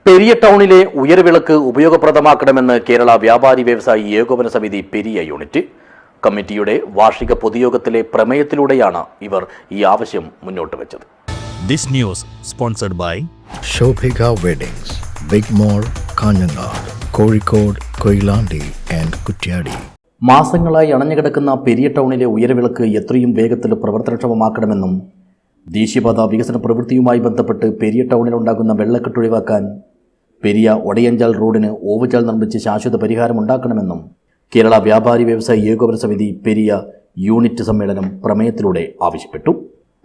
പെരിയ ടൗണിലെ ഉയർവിളക്ക് ഉപയോഗപ്രദമാക്കണമെന്ന് കേരള വ്യാപാരി വ്യവസായി ഏകോപന സമിതി പെരിയ യൂണിറ്റ് കമ്മിറ്റിയുടെ വാർഷിക പൊതുയോഗത്തിലെ പ്രമേയത്തിലൂടെയാണ് ഇവർ ഈ ആവശ്യം മുന്നോട്ട് വെച്ചത്. This news sponsored by Shobhika weddings, big mall, Kanhangad, Kozhikode, Koyilandy and Kuttiadi. മാസങ്ങളായി അണഞ്ഞുകിടക്കുന്ന പെരിയ ടൗണിലെ ഉയർവിളക്ക് എത്രയും വേഗത്തിൽ പ്രവർത്തനക്ഷമമാക്കണമെന്നും ദേശീയപാത വികസന പ്രവൃത്തിയുമായി ബന്ധപ്പെട്ട് പെരിയ ടൗണിലുണ്ടാകുന്ന വെള്ളക്കെട്ട് ഒഴിവാക്കാൻ പെരിയ ഒടയഞ്ചാൽ റോഡിന് ഓവുചാൽ നിർമ്മിച്ച് ശാശ്വത പരിഹാരമുണ്ടാക്കണമെന്നും കേരള വ്യാപാരി വ്യവസായി ഏകോപന സമിതി പെരിയ യൂണിറ്റ് സമ്മേളനം പ്രമേയത്തിലൂടെ ആവശ്യപ്പെട്ടു.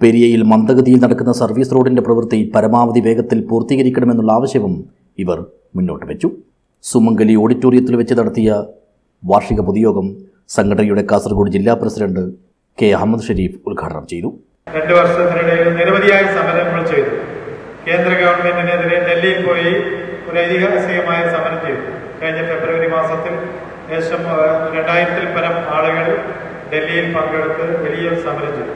പെരിയയിൽ മന്ദഗതിയിൽ നടക്കുന്ന സർവീസ് റോഡിന്റെ പ്രവൃത്തി പരമാവധി വേഗത്തിൽ പൂർത്തീകരിക്കണമെന്നുള്ള ആവശ്യവും ഇവർ മുന്നോട്ട് വെച്ചു. സുമംഗലി ഓഡിറ്റോറിയത്തിൽ വെച്ച് നടത്തിയ വാർഷിക പൊതുയോഗം സംഘടനയുടെ കാസർഗോഡ് ജില്ലാ പ്രസിഡന്റ് കെ അഹമ്മദ് ഷരീഫ് ഉദ്ഘാടനം ചെയ്തു. 2 വർഷത്തിനിടയിൽ നിരവധിയായ സമരങ്ങൾ ചെയ്തു. കേന്ദ്ര ഗവൺമെന്റിനെതിരെ ഡൽഹിയിൽ പോയി ഒരു ഐതിഹാസികമായ സമരം ചെയ്തു. കഴിഞ്ഞ ഫെബ്രുവരി മാസത്തിൽ ഏകദേശം 2000-ൽ പരം ആളുകൾ ഡൽഹിയിൽ പങ്കെടുത്ത് വലിയൊരു സമരം ചെയ്തു.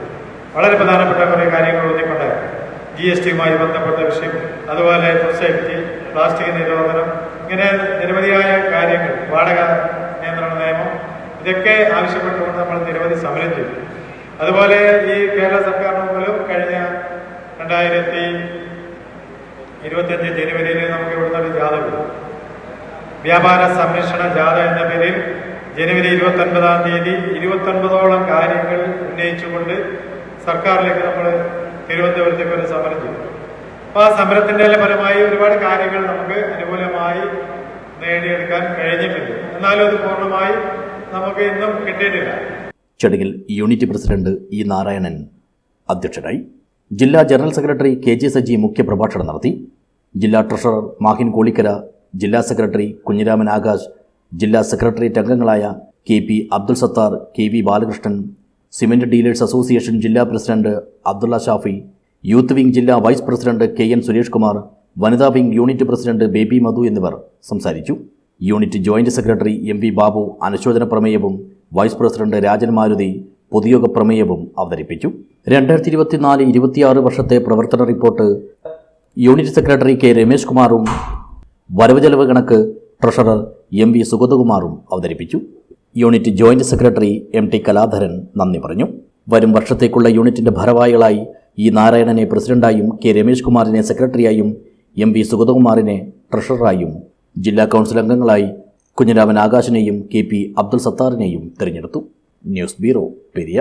വളരെ പ്രധാനപ്പെട്ട കുറേ കാര്യങ്ങൾ ഊന്നിക്കൊണ്ടായിരുന്നു. GSTയുമായി ബന്ധപ്പെട്ട വിഷയം, അതുപോലെ ഫുഡ് സേഫ്റ്റി, പ്ലാസ്റ്റിക് നിരോധനം, ഇങ്ങനെ നിരവധിയായ കാര്യങ്ങൾ, വാടക നിയന്ത്രണ നിയമം, ഇതൊക്കെ ആവശ്യപ്പെട്ടുകൊണ്ട് നമ്മൾ നിരവധി സമരം ചെയ്തു. അതുപോലെ ഈ കേരള സർക്കാരിന് പോലും കഴിഞ്ഞ 2025 ജനുവരിയിൽ നമുക്ക് ഇവിടുന്ന് ഒരു ജാഥ വരും. വ്യാപാര സംരക്ഷണ ജാഥ എന്ന പേരിൽ ജനുവരി 29-ാം തീയതി 29ഓളം കാര്യങ്ങൾ ഉന്നയിച്ചുകൊണ്ട് സർക്കാരിലേക്ക് നമ്മൾ തിരുവനന്തപുരത്തേക്ക് ഒരു സമരം ചെയ്തു. അപ്പോൾ ആ സമരത്തിൻ്റെ ഫലമായി ഒരുപാട് കാര്യങ്ങൾ നമുക്ക് അനുകൂലമായി നേടിയെടുക്കാൻ കഴിഞ്ഞിട്ടുണ്ട്. എന്നാലും അത് പൂർണ്ണമായി നമുക്ക് ഇന്നും കിട്ടിയിട്ടില്ല. ചടങ്ങിൽ യൂണിറ്റ് പ്രസിഡന്റ് ഇ നാരായണൻ അധ്യക്ഷനായി. ജില്ലാ ജനറൽ സെക്രട്ടറി KG സജി മുഖ്യപ്രഭാഷണം നടത്തി. ജില്ലാ ട്രഷറർ മാഹിൻ കോളിക്കര, ജില്ലാ സെക്രട്ടറി കുഞ്ഞിരാമൻ ആകാശ്, ജില്ലാ സെക്രട്ടേറിയറ്റ് അംഗങ്ങളായ KP Abdul Sathar, KV Balakrishnan, cement dealers association ജില്ലാ president Abdulla Shafi, youth wing ജില്ലാ vice president KN Suresh Kumar, വനിതാ wing unit president Baby Madhu എന്നിവർ സംസാരിച്ചു. Unit joint secretary MV Babu അനുശോചന പ്രമേയവും വൈസ് പ്രസിഡന്റ് രാജൻ മാരുതി പൊതുയോഗ പ്രമേയവും അവതരിപ്പിച്ചു. 2024-26 വർഷത്തെ പ്രവർത്തന report unit secretary K Ramesh കുമാറും വരവ് ചെലവ് കണക്ക് ട്രഷറർ MV സുഗതകുമാറും അവതരിപ്പിച്ചു. Unit joint secretary MT Kaladharan നന്ദി പറഞ്ഞു. വരും വർഷത്തേക്കുള്ള യൂണിറ്റിന്റെ ഭാരവാഹികളായി ഇ നാരായണനെ പ്രസിഡന്റായും K രമേശ് കുമാറിനെ സെക്രട്ടറിയായും MV സുഗതകുമാറിനെ ട്രഷററായും ജില്ലാ കൗൺസിൽ അംഗങ്ങളായി കുഞ്ഞിരാമൻ ആകാശിനെയും KP അബ്ദുൽ സത്താറിനെയും തിരഞ്ഞെടുത്തു. News bureau, Periya.